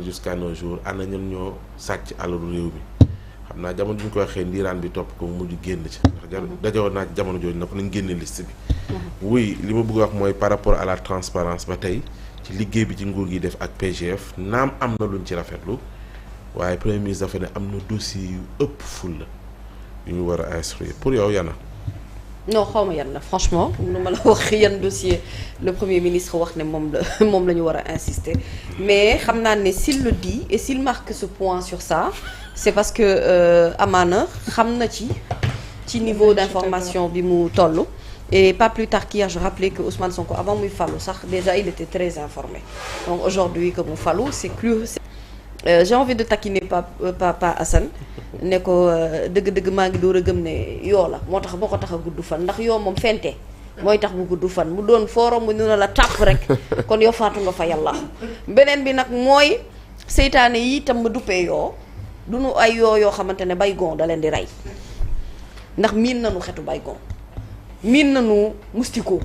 jusqu'à nos jours ana ñun ñoo sàcc alalu réew mi xam naa jamono ñu ko waxee ndiiraan bi topp ko mu mujj génn ci ndax dajewoon naa ci jamono jooju na ko nañ génne liste bi. oui li ma bëgg wax mooy par rapport à la transparence ba tey ci liggéey bi ci nguur gi def ak PGF naam am na luñ ci rafetlu waaye premier ministre dafa ne am na dossier yu ëpp ful la yu ñu war a instruire pour yow yana. non xaw ma yan la franchement nu ma la wax yan dossier le premier ministre wax ne moom la ñu war a insister mais xam naa ne s'il le dit et s'il marque ce point sur ça c'est parce que amaana xam na ci niveau d'information bi mu toll et pas plus tard qu'hier je rappelais que Ousmane Sonko avant muy falu sax déjà il était très informé donc aujourd'hui que mu falu c'est plus j'ai envie de taquiner Papa Assane ne ko dëgg-dëgg maa ngi door a gëm ne yoo la moo tax boo ko tax a gudd fan ndax yoo moom fente mooy tax mu gudd fan mu doon forum mu ne la tàpp rek kon yow faatu nga fa yàlla beneen bi nag mooy seytaane yi itam ma duppee yoo du nu ay yoo xamante ne baygon da leen di rey ndax miin nañu xetu baygon miin nañu mustiko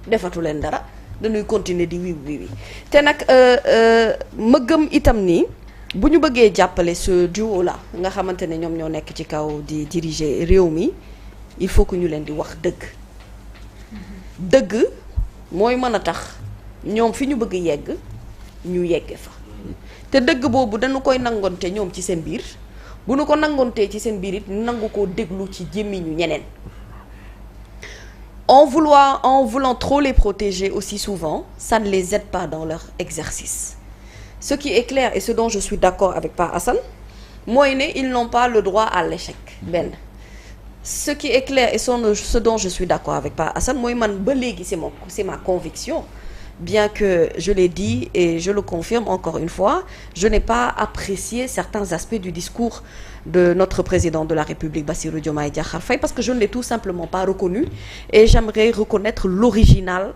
defatu leen dara dañuy continuer di wiw te nag ma gëm itam ni bu ñu bëggee jàppale ce duo là nga xamante ne ñoom ñoo nekk ci kaw di diriger réew mi il faut que ñu leen di wax dëgg mooy mën a tax ñoom fi ñu bëgg yegg ñu yegge fa te dëgg boobu dañu koy nangonte ñoom ci seen biir bu ñu ko nangontee ci seen biir it nangu koo déglu ci gémmiñu ñeneen en voulant trop les protéger aussi souvent ça ne les aide pas dans leur exercice. Ce qui est clair et ce dont je suis d'accord avec Pa Assane mooy ne ils n'ont pas le droit à l'échec benn ce qui est clair et ce dont je suis d'accord avec Pa Assane mooy man ba léegi c'est ma conviction bien que je l'ai dit et je le confirme encore une fois je n'ai pas apprécié certains aspects du discours de notre président de la République Bassirou Diomaye Diakhar Faye parce que je ne l'ai tout simplement pas reconnu et j'aimerais reconnaître l'original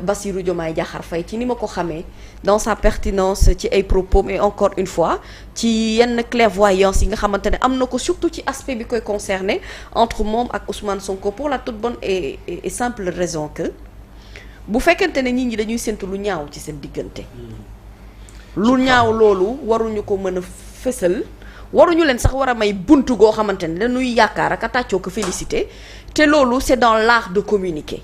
Bassirou Diomaye Diakhar Faye ci ni ma ko xamee dans sa pertinence ci ay propos mais encore une fois ci yenn clairvoyance yi nga xamante ne am na ko surtout ci aspect bi koy concerné entre moom ak Ousmane Sonko pour la toute bonne et simple raison que bu fekkente ne nit ñi dañuy séntu lu ñaaw ci seen diggante lu ñaaw loolu waruñu ko mën a fësal waruñu leen sax war a may buntu goo xamante ne dañuy yaakaar ak a tàccoo ko félicité te loolu c'est dans l'art de communiquer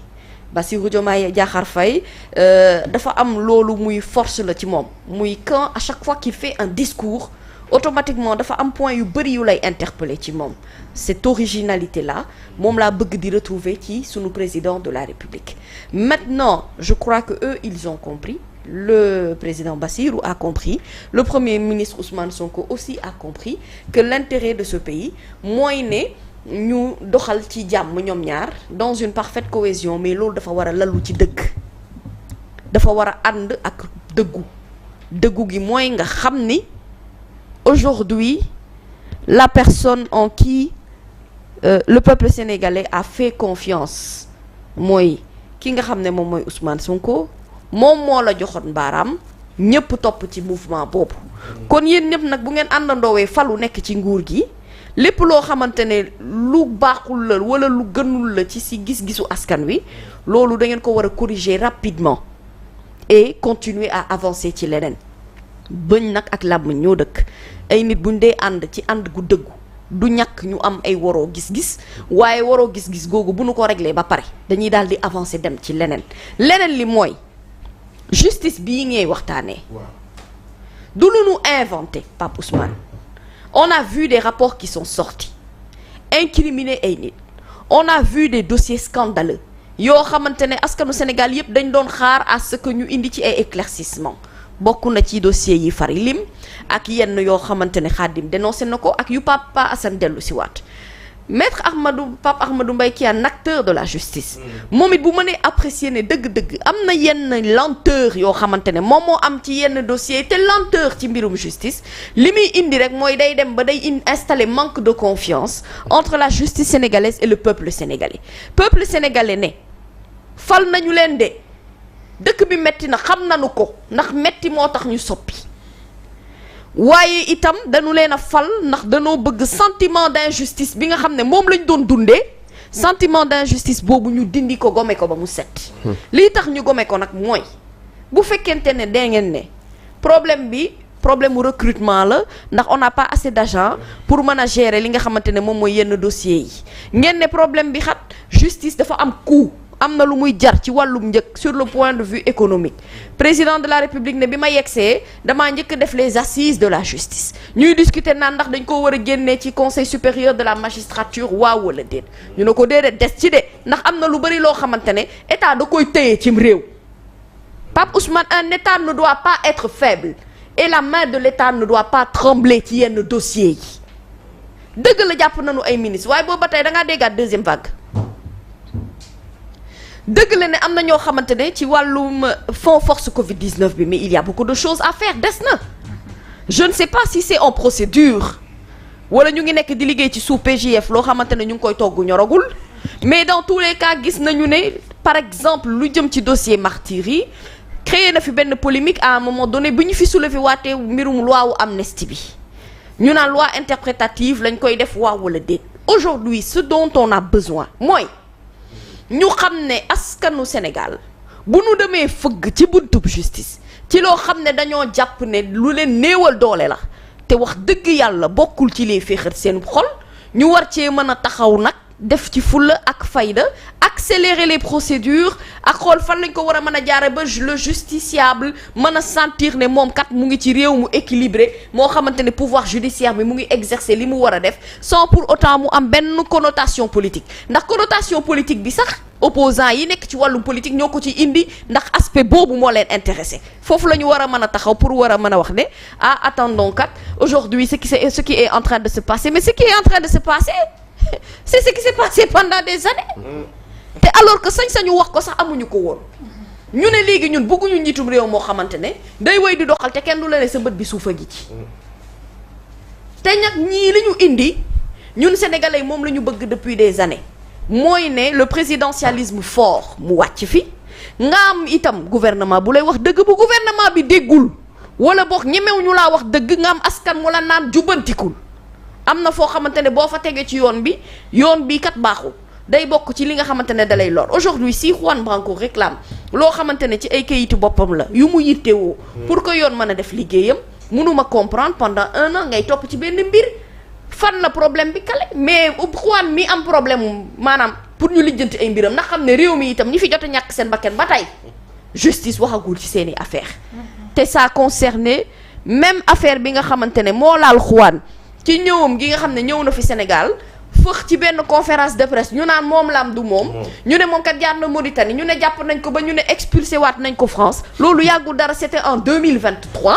Bassirou Diomaye Diakhar Faye dafa am loolu muy force la ci moom muy quand à chaque fois qu'il fait un discours automatiquement dafa am point yu bëri yu lay interpeller ci moom cette originalité là moom laa bëgg di retrouver ci sunu président de la République maintenant je crois que eux ils ont compris le président Bassirou a compris le premier ministre Ousmane Sonko aussi a compris que l'intérêt de ce pays mooy ne ñu doxal ci jàmm ñoom ñaar dans une parfaite cohésion mais loolu dafa war a lalu ci dëgg dafa war a ànd ak dëggu gi mooy nga xam ni aujourd'hui la personne en qui le peuple sénégalais a fait confiance mooy ki nga xam ne moom mooy Ousmane Sonko moom moo la joxoon baaraam ñëpp topp ci mouvement boobu kon yéen ñëpp nag bu ngeen àndandoowee falu nekk ci nguur gi lépp loo xamante ne lu baaxul la wala lu gënul la ci si gis-gisu askan wi loolu da ngeen ko war a corriger rapidement et continuer à avancer ci leneen bëñ nag ak làmmiñ ñoo dëkk ay nit buñ dee ànd ci ànd gu dëggu du ñàkk ñu am ay waroo gis-gis waaye waroo gis-gis googu bu nu ko régler ba pare dañuy daal di avancer dem ci leneen li mooy justice bii ngay waxtaanee du lu nu inventé Pape Ousmane on a vu des rapports qui sont sortis incriminés ay nit on a vu des dossiers scandaleux yoo xamante ne askanu Sénégal yépp dañ doon xaar à ce que ñu indi ci ay éclaircissement bokk na ci dossiers yi fari lim ak yenn yoo xamante ne Khadim dénoncé na ko ak yu Papa Assane dellu si waat maître Pape Ahmadou Mbaye qui est un acteur de la justice moom it bu mënee apprécier ne dëgg-dëgg am na yenn lenteur yoo xamante ne moom moo am ci yenn dossiers te lenteur ci mbirum justice li muy indi rek mooy day dem ba day installer manque de confiance entre la justice sénégalaise et le peuple sénégalais ne fal nañu leen de dëkk bi metti na xam nañu ko ndax metti moo tax ñu soppi waaye itam dañu leen a fal ndax dañoo bëgg sentiment d'injustice bi nga xam ne moom lañ doon dundee sentiment d'injustice boobu ñu dindi ko gome ko ba mu set lii tax ñu gome ko nag mooy bu fekkente ne da ngeen ne problème bi problème mu recrutement la ndax on n'a pas assez d'argent pour mën a gérer li nga xamante ne moom mooy yenn dossiers yi ngeen ne problème bi xat justice dafa am coût am na lu muy jar ci wàllum njëkk sur le point de vue économique président de la république ne bi ma yegsee damaa njëkk def les assises de la justice ñuy discuter naan ndax dañ ko war a génnee ci conseil supérieur de la magistrature waaw wala déet ñu ne ko déedéet des ci de ndax am na lu bari loo xamante ne état da koy téye cim réew Pape Ousmane, un état ne doit pas être faible et la main de l'état ne doit pas trembler ci yenn dossiers yi dëgg la jàpp nañu ay ministres waaye boobu ba tey da ngaa déggaat deuxième vague dëgg la ne am na ñoo xamante ne ci wàllum fonds force Covid-19 bi mais il y a beaucoup de choses à faire des na je ne sais pas si c'est en procédure wala ñu ngi nekk di liggéey ci sous PJF loo xamante ne ñu ngi koy togg ñoragul mais dans tous les cas gis nañu ne par exemple lu jëm ci dossier martyrs yi créé na fi benn polémique à un moment donné bu ñu fi soulevé waatee mbirum loi wu amnistie bi ñu naan loi interprétative lañ koy def waaw wala déet aujourd'hui ce dont on a besoin mooy ñu xam ne askanu Sénégal bu nu demee fëgg ci buntub justice ci loo xam ne dañoo jàpp ne lu leen néewal doole la te wax dëgg yàlla bokkul ci les féexat seen xol ñu war cee mën a taxaw nag def ci fulla ak fayda accélérer les procédures ak xool fan lañ ko war a mën a jaare ba le justiciable mën a sentir ne moom kat mu ngi ci réew mu équilibré moo xamante ne pouvoir judiciaire bi mu ngi exercer li mu war a def sans pour autant mu am benn connotation politique ndax connotation politique bi sax opposants yi nekk ci wàllum politique ñoo ko ci indi ndax aspect boobu moo leen intéressé foofu la ñu war a mën a taxaw pour war a mën a wax ne ah attendons kat aujourd'hui ce qui est en train de se passer mais ce qui est en train de se passer c'est ce qui s'est passé pendant des années te alors que sañ-sañu wax ko sax amuñu ko woon ñu ne léegi ñun bëgguñu njiitum réew moo xamante ne day woy di doxal te kenn du la ne sa bët bi suufa gi ci te nag ñii li ñu indi ñun sénégalais moom la ñu bëgg depuis des années mooy ne le présidentialisme fort mu wàcc fi nga am itam gouvernement bu lay wax dëgg bu gouvernement bi déggul wala boog ñemew ñu laa wax dëgg nga am askan wala naan jubbantikul am na foo xamante ne boo fa tegee ci yoon bi kat baaxul day bokk ci li nga xamante ne dalay lor aujourd'hui si Juan Branco réclame loo xamante ne ci ay kayitu boppam la yu mu yittewoo pour que yoon mën a def liggéeyam mënuma comprendre pendant 1 an ngay topp ci benn mbir fan la problème bi kale mais Juan mi am problème maanaam pour ñu lijjanti ay mbiram ndax xam ne réew mi itam ñi fi jot a ñàkk seen bakkan ba tey justice waxagul ci seeni affaire te ça concerné même affaire bi nga xamante ne moo laal Juan ci ñëwam gi nga xam ne ñëw na fi Sénégal fëx ci benn conférence de presse ñu naan moom la am du moom ñu ne moom kat jaar na Mauritanie ñu ne jàpp nañ ko ba ñu ne expulsé waat nañ ko France loolu yàggul dara c'était en 2023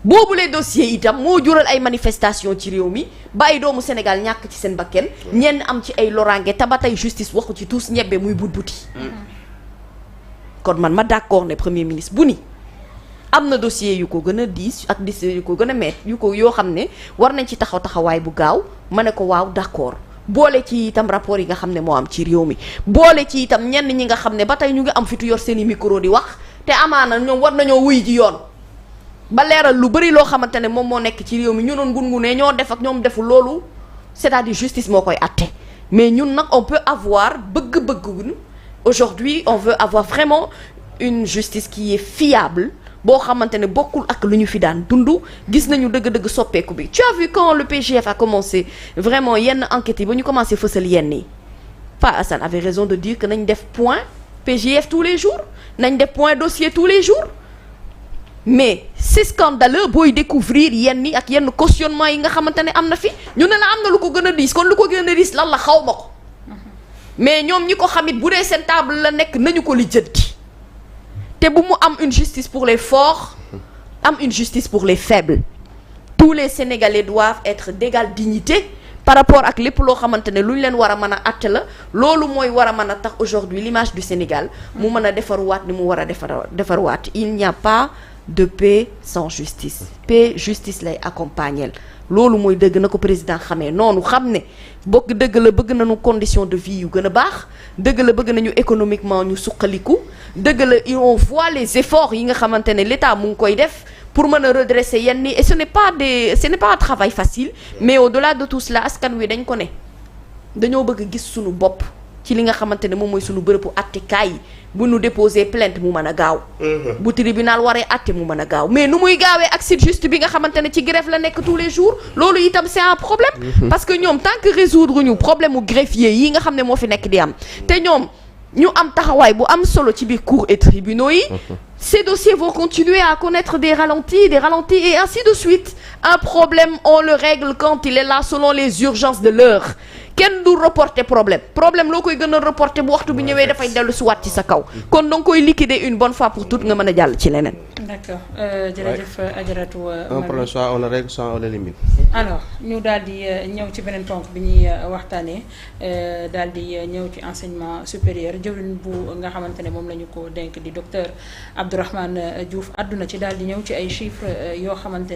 boobu les dossiers itam moo jural ay manifestation ci réew mi ba ay doomu Sénégal ñàkk ci seen bakken ñenn am ci ay loraange te ba tey justice waxu ci tous ñebbe muy buti kon man ma d'accord ne premier ministre bu ni am na dossier yu ko gën a diis ak dossier yu ko gën a met yoo xam ne war nañ ci taxawaay bu gaaw ma ne ko waaw d'accord boole ci itam rapport yi nga xam ne moo am ci réew mi boole ci itam ñenn ñi nga xam ne ba tey ñu ngi am fitu yor seeni micro di wax te amaana ñoom war nañoo wuy ji yoon ba leeral lu bari loo xamante ne moom moo nekk ci réew mi ñu doon gungunee ñoo def ak ñoom deful loolu c'est-à-dire justice moo koy atte mais ñun nag on peut avoir bëgg-bëgg aujourd'hui on veut avoir vraiment une justice qui est fiable boo xamante ne bokkul ak lu ñu fi daan dund gis nañu dëgg-dëgg soppeeku bi tu as vu quand le PGF a commencé vraiment yenn enquêtes yi ba ñu commencé fësal yenn yi Pa Assane avait raison de dire que nañ def point PGF tous les jours nañ def point dossier tous les jours mais c'est scandaleux booy découvrir yenn yi ak yenn cautionnement yi nga xamante ne am na fi ñu ne la am na lu ko gën a diis kon lu ko gën a diis lan la xaw ma ko mais ñoom ñi ko xamit bu dee seen table la nekk nañu ko lijjanti te bu mu am une justice pour les forts am une justice pour les faibles tous les Sénégalais doivent être d'égale dignité par rapport ak lépp loo xamante ne lu ñu leen war a mën a àtte la loolu mooy war a mën a tax aujourd'hui l'image du Sénégal mu mën a defarwaat ni mu war a defarwaat il n'y a pas de paix sans justice paix justice lay accompagner loolu mooy dëgg na ko président xamee noonu xam ne bokk dëgg la bëgg nañu condition de vie yu gën a baax dëgg la bëgg nañu économiquement ñu suqaliku dëgg la on voit les efforts yi nga xamante ne l'État mu ngi koy def pour mën a redresser yenn et ce n'est pas un travail facile mais au-delà de tout cela askan wi dañ ko ne dañoo bëgg gis suñu bopp ci li nga xamante ne moom mooy suñu bërëbu attekaay yi bu nu déposer plainte mu mën a gaaw. bu tribunal waree àtte mu mën a gaaw mais nu muy gaawee ak site juste bi nga xamante ne ci greffe la nekk tous les jours loolu itam c'est un problème. parce que ñoom tant que résoudre ñu problème mu greffier yi nga xam ne moo fi nekk di am te ñoom ñu am taxawaay bu am solo ci biir cours et tribunaux yi. Ces dossiers vont continuer à connaître des ralentis et ainsi de suite. Un problème, on le règle quand il est là selon les urgences de l'heure. kenn du reporter problème loo koy gën a reporter bu waxtu bi ñëwee dafay dellu si waat ci sa kaw. kon da nga koy liquider une bonne fois pour toutes nga mën a jàll ci leneen. d'accord jërëjëf Adjaratou. un problème soit on le règle soit on l'élimine. alors ñu daal di ñëw ci beneen ponk bi ñuy waxtaanee daal di ñëw ci enseignement supérieur jëwriñ bu nga xamante ne moom la ñu ko dénk di docteur Abdourahmane Diouf àdduna ci daal di ñëw ci ay chiffres yoo xamante ne